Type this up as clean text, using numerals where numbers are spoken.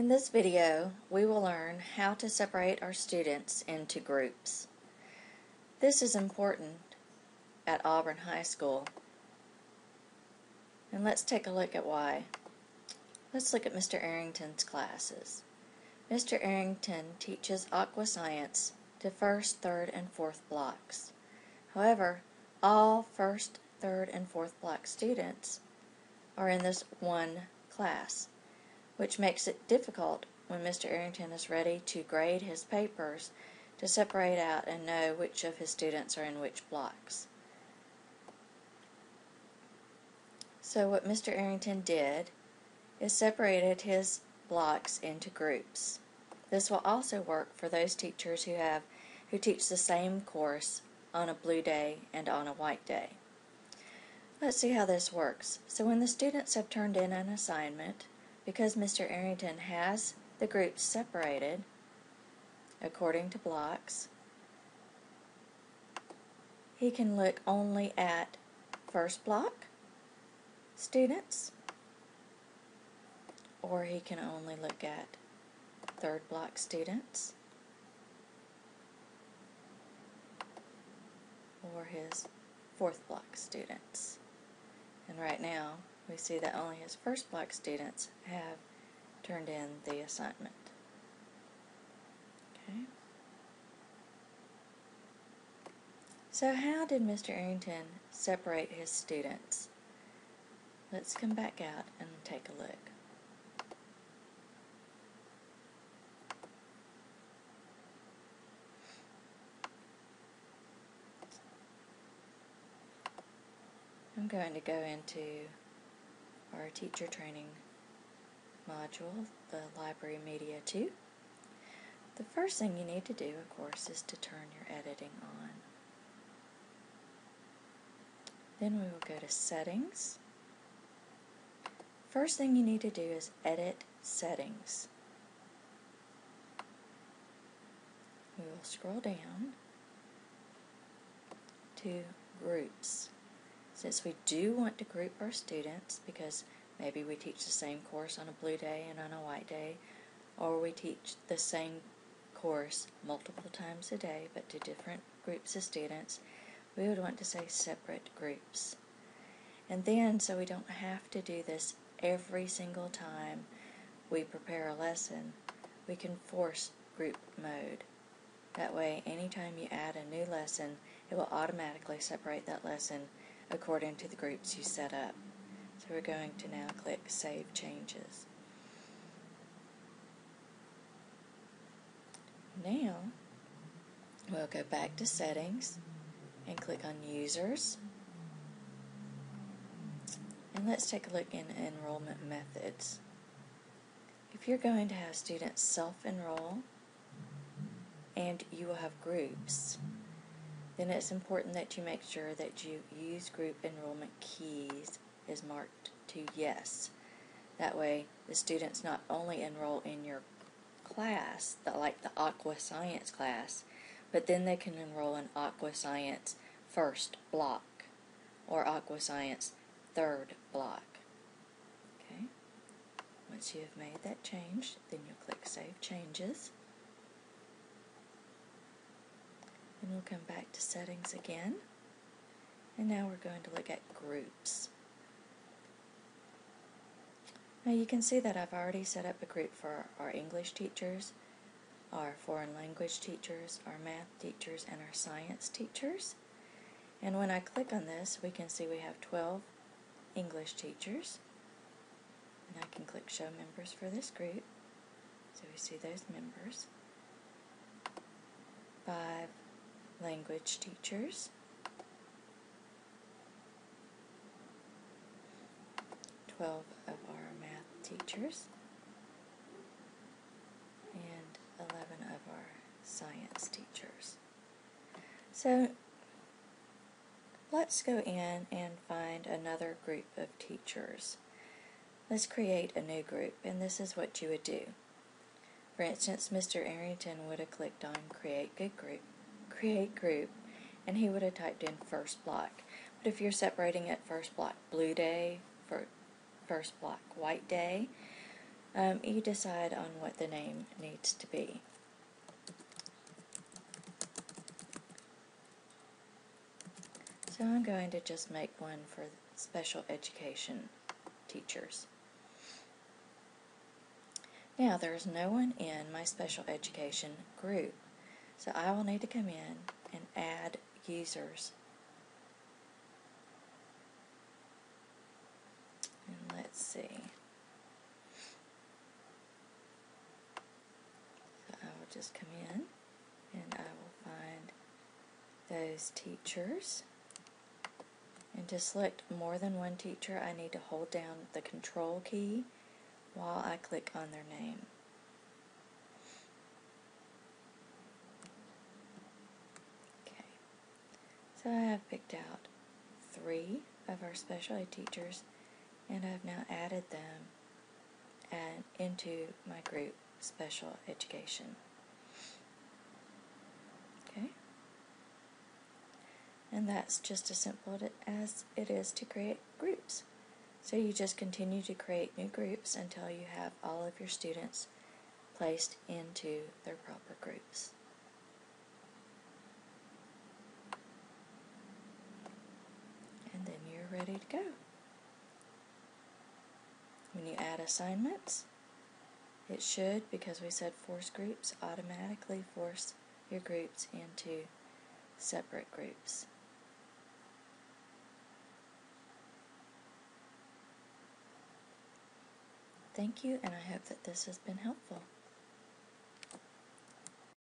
In this video, we will learn how to separate our students into groups. This is important at Auburn High School, and let's take a look at why. Let's look at Mr. Arrington's classes. Mr. Arrington teaches Aqua Science to first, third, and fourth blocks. However, all first, third, and fourth block students are in this one class, which makes it difficult when Mr. Arrington is ready to grade his papers to separate out and know which of his students are in which blocks. So what Mr. Arrington did is separated his blocks into groups. This will also work for those teachers who teach the same course on a blue day and on a white day. Let's see how this works. So when the students have turned in an assignment, because Mr. Arrington has the groups separated according to blocks, he can look only at first block students, or he can only look at third block students, or his fourth block students. And right now we see that only his first block students have turned in the assignment. Okay. So how did Mr. Arrington separate his students? Let's come back out and take a look. I'm going to go into our teacher training module, the Library Media 2. The first thing you need to do, of course, is to turn your editing on. Then we will go to Settings. First thing you need to do is Edit Settings. We will scroll down to Groups. Since we do want to group our students, because maybe we teach the same course on a blue day and on a white day, or we teach the same course multiple times a day but to different groups of students, we would want to say separate groups. And then, so we don't have to do this every single time we prepare a lesson, we can force group mode. That way, anytime you add a new lesson, it will automatically separate that lesson according to the groups you set up. So we're going to now click Save Changes. Now we'll go back to Settings and click on Users. And let's take a look in Enrollment Methods. If you're going to have students self-enroll and you will have groups, then it's important that you make sure that you use group enrollment keys is marked to yes. That way the students not only enroll in your class, like the Aqua Science class, but then they can enroll in Aqua Science first block or Aqua Science third block. Okay. Once you have made that change, then you'll click Save Changes. And we'll come back to Settings again. And now we're going to look at Groups. Now you can see that I've already set up a group for our English teachers, our foreign language teachers, our math teachers, and our science teachers. And when I click on this, we can see we have 12 English teachers. And I can click Show Members for this group. So we see those members. 5 language teachers, 12 of our math teachers, and 11 of our science teachers. So let's go in and find another group of teachers. Let's create a new group, and this is what you would do. For instance, Mr. Arrington would have clicked on Create Group, and he would have typed in first block. But if you're separating it first block blue day for first block white day, You decide on what the name needs to be. So I'm going to just make one for special education teachers. Now there's no one in my special education group, so I will need to come in and add users. And let's see. So I will just come in and I will find those teachers. And to select more than one teacher, I need to hold down the Control key while I click on their name. Okay, so I have picked out 3 of our special ed teachers, and I've now added them into my group special education. Okay, and that's just as simple as it is to create groups. So you just continue to create new groups until you have all of your students placed into their proper groups. And then you're ready to go. When you add assignments, it should, because we said force groups, automatically force your groups into separate groups. Thank you, and I hope that this has been helpful.